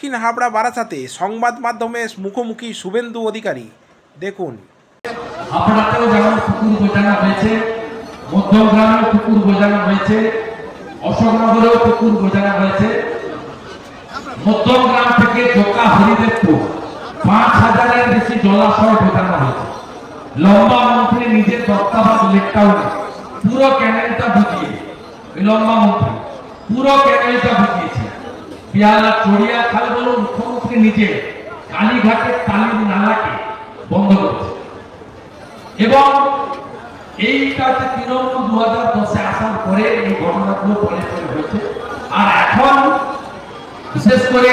দক্ষিণ হাবড়া বারাসাতে সংবাদ মাধ্যমে মুখোমুখি শুভেন্দু অধিকারী। দেখুন। হাবড়াতেও যেমন পুকুর বোঝানো হয়েছে, মধ্যমগ্রামেও পুকুর বোঝানো হয়েছে, অশোকনগরেও পুকুর বোঝানো হয়েছে। মধ্যমগ্রাম থেকে জোকা হরিদেবপুর ৫,০০০-এর বেশি জলাশয় বোঝানো হয়েছে। লম্বা মন্ত্রী নিজের দত্তাবাদ লেকটাউনে পুরো ক্যানেলটা বুঝিয়ে, লম্বা মন্ত্রী পুরো ক্যানেলটা বুঝিয়েছে। পিয়ালা চড়িয়া খাল বলুন, মুখ্যমন্ত্রী নিজে কালীঘাটের টালির নালাকে বন্ধ করেছে। এবং এইটাতে তৃণমূল 2010-এ আসার পরে এই ঘটনাগুলো পরে পরে হয়েছে। আর এখন বিশেষ করে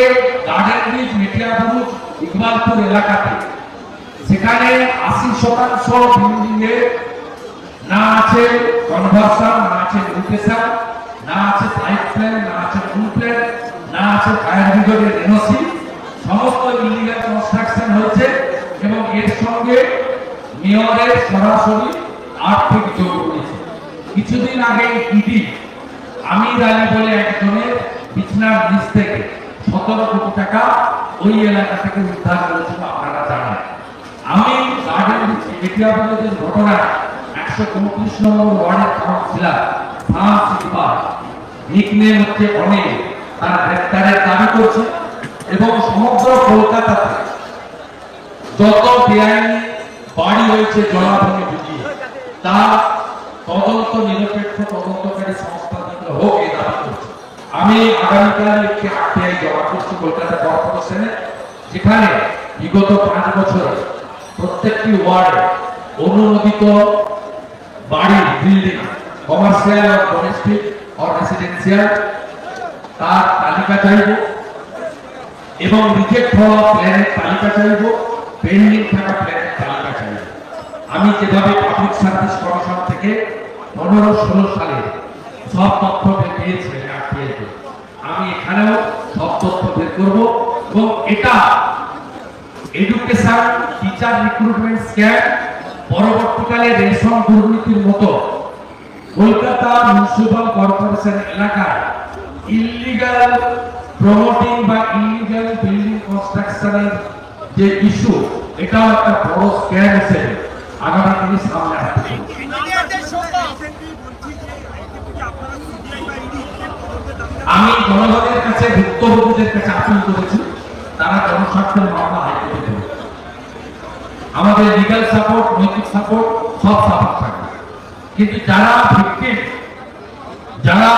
গার্ডেন ব্রিজ, মেটিয়াবুরুজ, ইকবালপুর এলাকাতে সেখানে 80% বিল্ডিংয়ে না আছে কনভার্সন, না আছে এডুকেশন, না আছে সাইট প্ল্যান, না আছে রুল প্ল্যান, না আছে ফায়ার ব্রিগেডের এনওসি। সমস্ত ইলিগাল কনস্ট্রাকশন হয়েছে এবং এর সঙ্গে মেয়রের সরাসরি আর্থিক যোগ রয়েছে। কিছুদিন আগে ইডি আমির আলী বলে একজনের বিছনার নিচ থেকে 17 কোটি টাকা ওই এলাকা থেকে উদ্ধার করেছিল, আপনারা জানেন। আমি গার্ডেন মেটিয়াবুরুজের ঘটনায় 134 নম্বর ওয়ার্ডের কাউন্সিলর ফ্রান্স ইকবাল, নিকনেম হচ্ছে অনেক, তার গ্রেফতারের দাবি করছে। এবং সমগ্র কলকাতাতে যত বেআইনি বাড়ি হয়েছে জলাভূমি বুঝিয়ে, তার তদন্ত নিরপেক্ষ তদন্তকারী সংস্থা থেকে হোক এই দাবি করছে। আমি আগামীকাল একটি আরটিআই জমা করছি কলকাতা কর্পোরেশনে, যেখানে বিগত 5 বছরে প্রত্যেকটি ওয়ার্ডে অনুমোদিত বাড়ি, বিল্ডিং, কমার্শিয়াল আর ডোমেস্টিক আর রেসিডেন্সিয়াল, তার তালিকা চাইব এবং রিজেক্ট হওয়া প্ল্যানের তালিকা চাইব, পেন্ডিং থাকা প্ল্যানের তালিকা চাইব। আমি যেভাবে পাবলিক সার্ভিস কমিশন থেকে 15-16 সালে সব তথ্য পেয়েছি আরটিআইতে, আমি এখানেও সব তথ্য বের করব। এবং এটা এডুকেশন, টিচার রিক্রুটমেন্ট স্ক্যাম, পরবর্তীকালে রেশন দুর্নীতির মতো কলকাতা মিউনিসিপাল কর্পোরেশন এলাকায় ইলিগাল প্রমোটিং বা ইলিগাল বিল্ডিং কনস্ট্রাকশনের যে ইস্যু, এটাও একটা বড় স্ক্যাম হিসেবে আগামী দিনে সামনে আসবে। আমি জনগণের কাছে, ভুক্তভোগীদের কাছে আপিল করেছি, তারা জনস্বার্থের মামলা হাইকোর্টে দেবে। আমাদের লিগ্যাল সাপোর্ট, নৈতিক সাপোর্ট, সব সাপোর্ট থাকবে। কিন্তু যারা ভিকটিম, যারা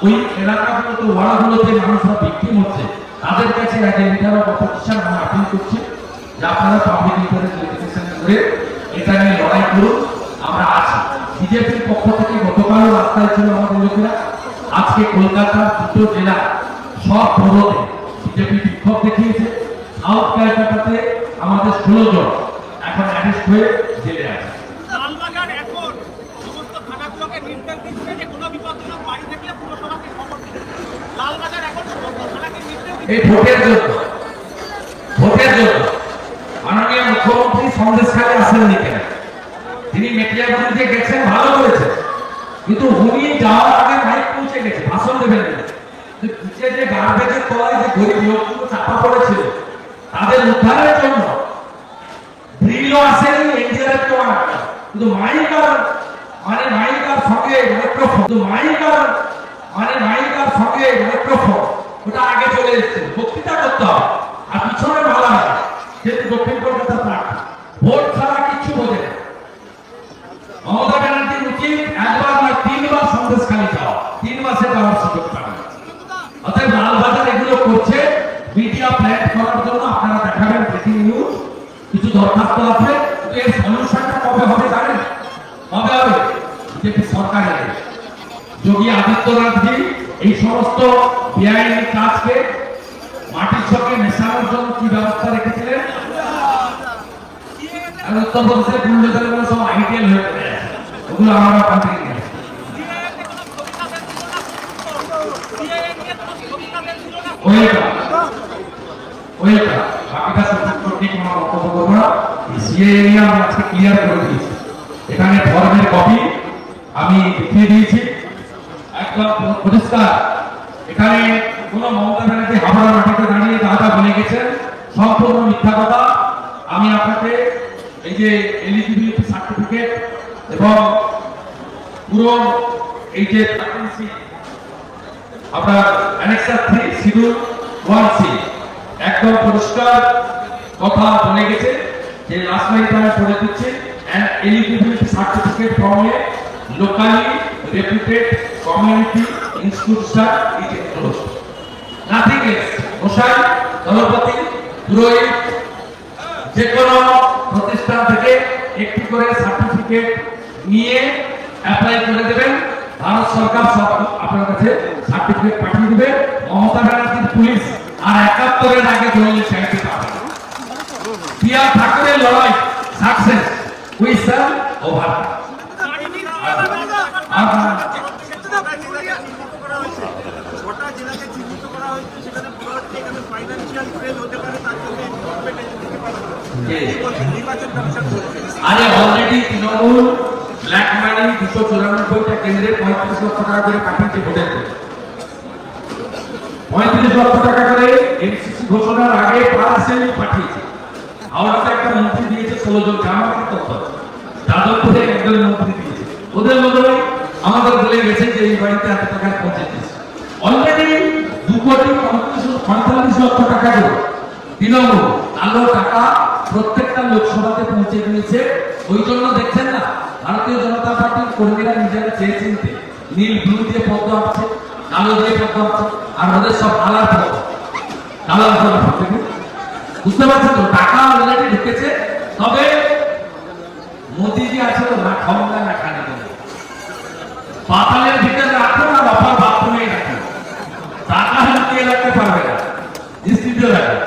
ওই এলাকাগুলোতে, ওয়ার্ডগুলোতে মানুষরা ভিকটিম হচ্ছে, তাদের কাছে এক লিডার অফ অপোজিশন আমি আপিল করছি যে আপনারা পাবলিক ইন্টারেস্ট লিটিগেশন করে এটা নিয়ে লড়াই করুন, আমরা আছি। বিজেপির পক্ষ থেকে গতকালও রাস্তায় ছিল আমাদের লোকেরা। আজকে কলকাতার 2টো জেলা সব পৌরতে বিজেপি বিক্ষোভ দেখিয়েছে। সাউথ ক্যালকাটাতে আমাদের 16 জন এখন অ্যারেস্ট হয়ে জেলে আছে। এই ভোটের জন্য মাননীয় মুখ্যমন্ত্রী সন্দেশখালী আসেননি কেন? তিনি মেটিয়াবুরুজে গেছেন, ভালো করেছেন, কিন্তু উনি যাওয়ার আগে মাইক পৌঁছে গেছে, ভাষণ দেবেন না। নিচে যে গার্বেজের তলায় যে গরিব লোকগুলো চাপা পড়েছিল, তাদের উদ্ধারের জন্য ড্রিলও আসেনি, এনডিআরএফও আসেনি, কিন্তু মাইকার সঙ্গে মাইক্রোফোন ওটা আগে চলে এসেছে। বক্তৃতা করতে হবে আর পিছনে ভালো হয়, যেহেতু দক্ষিণ কলকাতা প্রার্থী ভোট ছাড়া কিছু বোঝে না। মমতা ব্যানার্জির উচিত একবার নয় 3 বার সন্দেশখালী যাওয়া, 3 মাসে যাওয়ার সুযোগ পাবে। অতএব লালবাজার এগুলো করছে মিডিয়া প্ল্যান করার জন্য। আপনারা দেখাবেন ব্রেকিং নিউজ, কিছু দরখাস্ত আছে, এর সলিউশনটা কবে হবে জানেন? কবে হবে? বিজেপি সরকারের যোগী আদিত্যনাথজি এই সমস্ত বেআইনি কাজকে মাটির সঙ্গে মেশানোর জন্য কি ব্যবস্থা রেখেছিলেন? উত্তরপ্রদেশের বুলডোজারগুলো সব আইডিয়াল হয়ে পড়ে আছে, ওগুলো আমরা ওখান থেকে নিয়ে আসি। বাকিটা সুপ্রিম কোর্ট কোনো বক্তব্য করবো না। সিএএ নিয়ে আমরা আজকে ক্লিয়ার করে দিয়েছি। এখানে ধর্মের কপি আমি দেখিয়ে দিয়েছি, একদম পরিষ্কার। এখানে কোনো মমতা ব্যানার্জি হাবড়া মাটিতে দাঁড়িয়ে যা যা বলে গেছেন সম্পূর্ণ মিথ্যা কথা। আমি আপনাকে এই যে এলিজিবিলিটি সার্টিফিকেট এবং পুরো এই যে আপনার অ্যানেক্সার 3 শিডিউল 1C একদম পরিষ্কার কথা বলে গেছে যে লাস্ট লাইনটা আমি পড়ে দিচ্ছি, and eligibility certificate from a locally reputed community institution is enclosed. Nothing else. মশাই, দলপতি, পুরোহিত যে কোনো প্রতিষ্ঠান থেকে একটি করে সার্টিফিকেট নিয়ে অ্যাপ্লাই করে দেবেন। ভারত সরকার সব আপনার কাছে সার্টিফিকেট পাঠিয়ে দেবে। মমতা ব্যানার্জির পুলিশ আর 71-এর আগে ধরলে চাইতে পারবে। পিয়া ঠাকুরের লড়াই সাকসেস উইসাল ওভার। আরে অলরেডি তৃণমূল ব্ল্যাক মানি 294টা কেন্দ্রে 35 লক্ষ টাকা করে পাঠিয়েছে ভোটের জন্য। 35 লক্ষ টাকা করে এনসিসি ঘোষণার আগে পার্সেন্ট পাঠিয়েছে। হাওড়াতে একটা মন্ত্রী দিয়েছে 16 জন গ্রামের তথ্য, যাদবপুরে একজন মন্ত্রী দিয়েছে। ওদের মধ্যে আমাদের বলে গেছে যে এই বাড়িতে এত টাকা পৌঁছেছে। অলরেডি 2,45 লক্ষ টাকা করে তৃণমূল আলো টাকা প্রত্যেকটা লোকসভাতে পৌঁছে দিয়েছে। ওই জন্য দেখছেন না ভারতীয় জনতা পার্টির কর্মীরা নিজেরা চেয়ে চিনতে নীল ব্লু দিয়ে পদ্ম আঁকছে, কালো দিয়ে পদ্ম আঁকছে, আর ওদের সব কালার পদ্ম কালার পদ্ম। বুঝতে পারছেন তো? টাকা অলরেডি ঢুকেছে। তবে মোদিজি আছে তো না খাওয়া না খানে পাতালের ভিতরে রাখুন আর অপার বাথরুমে রাখুন, টাকা লুকিয়ে রাখতে পারবে না, নিশ্চিত রাখুন।